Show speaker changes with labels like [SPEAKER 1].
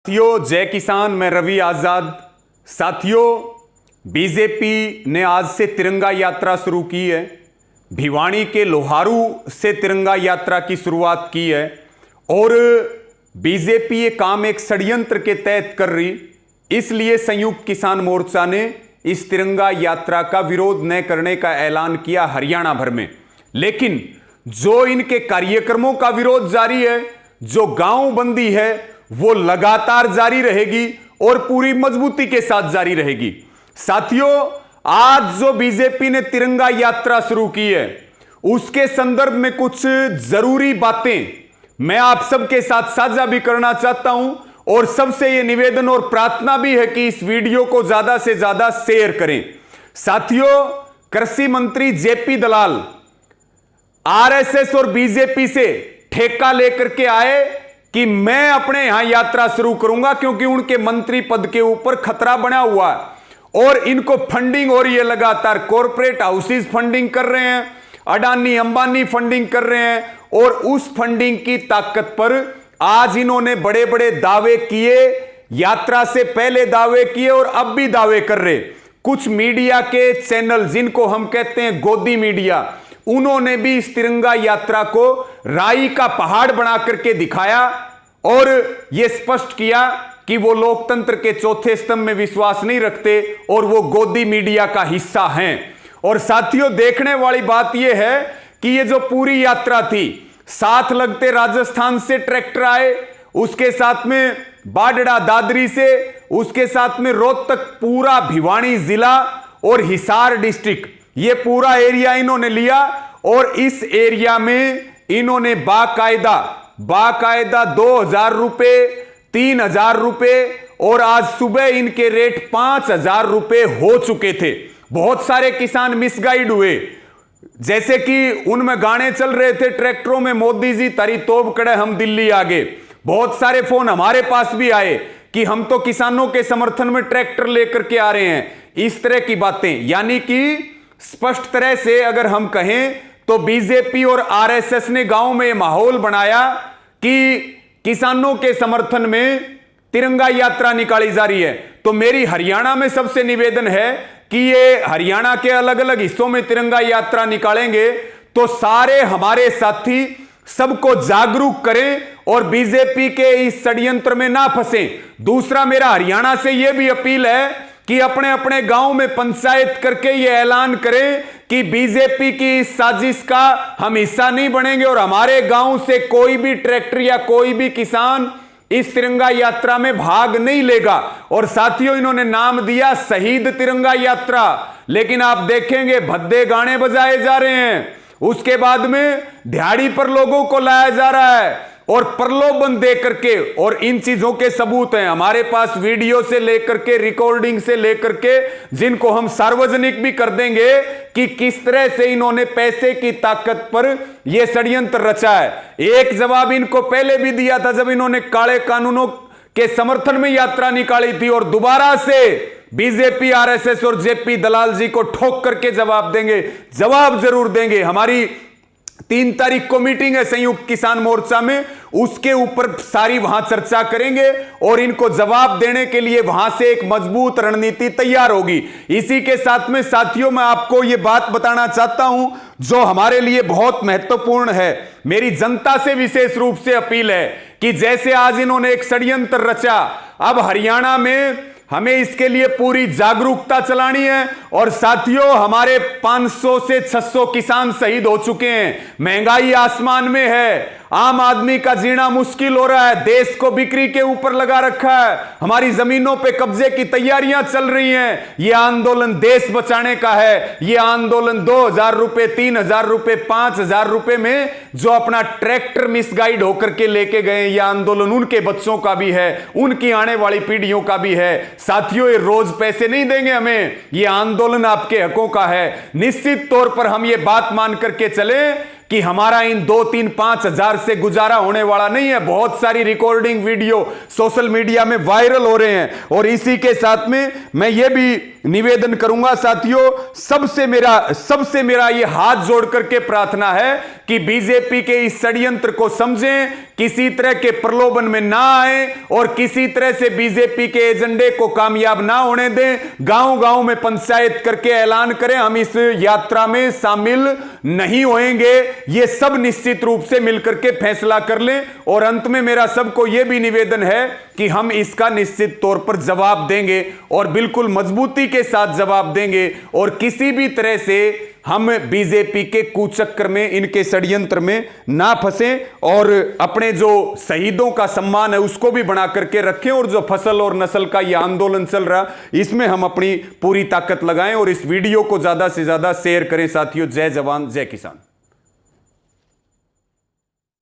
[SPEAKER 1] साथियों, जय किसान। मैं रवि आजाद। साथियों, बीजेपी ने आज से तिरंगा यात्रा शुरू की है। भिवाड़ी के लोहारू से तिरंगा यात्रा की शुरुआत की है और बीजेपी ये काम एक षड्यंत्र के तहत कर रही, इसलिए संयुक्त किसान मोर्चा ने इस तिरंगा यात्रा का विरोध न करने का ऐलान किया हरियाणा भर में। लेकिन जो इनके कार्यक्रमों का विरोध जारी है, जो गांव बंदी है, वो लगातार जारी रहेगी और पूरी मजबूती के साथ जारी रहेगी। साथियों, आज जो बीजेपी ने तिरंगा यात्रा शुरू की है, उसके संदर्भ में कुछ जरूरी बातें मैं आप सबके साथ साझा भी करना चाहता हूं और सबसे यह निवेदन और प्रार्थना भी है कि इस वीडियो को ज्यादा से ज्यादा शेयर करें। साथियों, कृषि मंत्री जेपी दलाल आरएसएस और बीजेपी से ठेका लेकर के आए कि मैं अपने यहां यात्रा शुरू करूंगा, क्योंकि उनके मंत्री पद के ऊपर खतरा बना हुआ है और इनको फंडिंग हो रही है लगातार। कॉरपोरेट हाउसेस फंडिंग कर रहे हैं, अडानी अंबानी फंडिंग कर रहे हैं और उस फंडिंग की ताकत पर आज इन्होंने बड़े बड़े दावे किए, यात्रा से पहले दावे किए और अब भी दावे कर रहे। कुछ मीडिया के चैनल, जिनको हम कहते हैं गोदी मीडिया, उन्होंने भी इस तिरंगा यात्रा को राई का पहाड़ बना करके दिखाया और यह स्पष्ट किया कि वो लोकतंत्र के चौथे स्तंभ में विश्वास नहीं रखते और वो गोदी मीडिया का हिस्सा हैं। और साथियों, देखने वाली बात यह है कि ये जो पूरी यात्रा थी, साथ लगते राजस्थान से ट्रैक्टर आए, उसके साथ में बाडड़ा दादरी से, उसके साथ में रोहतक, पूरा भिवाड़ी जिला और हिसार डिस्ट्रिक्ट, ये पूरा एरिया इन्होंने लिया और इस एरिया में इन्होंने बाकायदा 2000 रुपए, 3000 रुपए और आज सुबह इनके रेट 5000 रुपए हो चुके थे। बहुत सारे किसान मिसगाइड हुए, जैसे कि उनमें गाने चल रहे थे ट्रैक्टरों में, मोदी जी तारी तोप कड़े हम दिल्ली आगे। बहुत सारे फोन हमारे पास भी आए कि हम तो किसानों के समर्थन में ट्रैक्टर लेकर के आ रहे हैं। इस तरह की बातें, यानी कि स्पष्ट तरह से अगर हम कहें तो बीजेपी और आरएसएस ने गांव में माहौल बनाया कि किसानों के समर्थन में तिरंगा यात्रा निकाली जा रही है। तो मेरी हरियाणा में सबसे निवेदन है कि ये हरियाणा के अलग अलग हिस्सों में तिरंगा यात्रा निकालेंगे तो सारे हमारे साथी सबको जागरूक करें और बीजेपी के इस षड्यंत्र में ना फंसें। दूसरा, मेरा हरियाणा से यह भी अपील है कि अपने अपने गांव में पंचायत करके यह ऐलान करें कि बीजेपी की इस साजिश का हम हिस्सा नहीं बनेंगे और हमारे गांव से कोई भी ट्रैक्टर या कोई भी किसान इस तिरंगा यात्रा में भाग नहीं लेगा। और साथियों, इन्होंने नाम दिया शहीद तिरंगा यात्रा, लेकिन आप देखेंगे भद्दे गाने बजाए जा रहे हैं, उसके बाद में दिहाड़ी पर लोगों को लाया जा रहा है और प्रलोभन दे करके। और इन चीजों के सबूत हैं हमारे पास, वीडियो से लेकर के, रिकॉर्डिंग से लेकर के, जिनको हम सार्वजनिक भी कर देंगे कि किस तरह से इन्होंने पैसे की ताकत पर यह षड्यंत्र रचा है। एक जवाब इनको पहले भी दिया था जब इन्होंने काले कानूनों के समर्थन में यात्रा निकाली थी, और दोबारा से बीजेपी, आरएसएस और जेपी दलाल जी को ठोक करके जवाब देंगे, जवाब जरूर देंगे। हमारी 3 तारीख को मीटिंग है संयुक्त किसान मोर्चा में, उसके ऊपर सारी वहां चर्चा करेंगे और इनको जवाब देने के लिए वहां से एक मजबूत रणनीति तैयार होगी। इसी के साथ में साथियों, मैं आपको यह बात बताना चाहता हूं जो हमारे लिए बहुत महत्वपूर्ण है। मेरी जनता से विशेष रूप से अपील है कि जैसे आज इन्होंने एक षड्यंत्र रचा, अब हरियाणा में हमें इसके लिए पूरी जागरूकता चलानी है। और साथियों, हमारे 500 से 600 किसान शहीद हो चुके हैं, महंगाई आसमान में है, आम आदमी का जीना मुश्किल हो रहा है, देश को बिक्री के ऊपर लगा रखा है, हमारी जमीनों पे कब्जे की तैयारियां चल रही हैं। यह आंदोलन देश बचाने का है। यह आंदोलन 2000 रुपए, 3000 रुपए, 5000 रुपए में जो अपना ट्रैक्टर मिसगाइड होकर के लेके गए, यह आंदोलन उनके बच्चों का भी है, उनकी आने वाली पीढ़ियों का भी है। साथियों, ये रोज पैसे नहीं देंगे हमें, यह आंदोलन आपके हकों का है। निश्चित तौर पर हम ये बात मान करके चले कि हमारा इन 2-3-5 हजार से गुजारा होने वाला नहीं है। बहुत सारी रिकॉर्डिंग वीडियो सोशल मीडिया में वायरल हो रहे हैं। और इसी के साथ में मैं ये भी निवेदन करूंगा साथियों, सबसे मेरा ये हाथ जोड़ करके प्रार्थना है कि बीजेपी के इस षड्यंत्र को समझें, किसी तरह के प्रलोभन में ना आए और किसी तरह से बीजेपी के एजेंडे को कामयाब ना होने दें। गांव-गांव में पंचायत करके ऐलान करें हम इस यात्रा में शामिल नहीं होंगे। ये सब निश्चित रूप से मिलकर के फैसला कर लें। और अंत में मेरा सबको यह भी निवेदन है कि हम इसका निश्चित तौर पर जवाब देंगे और बिल्कुल मजबूती के साथ जवाब देंगे और किसी भी तरह से हम बीजेपी के कुचक्कर में, इनके षड्यंत्र में ना फंसें और अपने जो शहीदों का सम्मान है उसको भी बना करके रखें। और जो फसल और नस्ल का यह आंदोलन चल रहा, इसमें हम अपनी पूरी ताकत लगाएं और इस वीडियो को ज्यादा से ज्यादा शेयर करें साथियों। जय जवान जय किसान।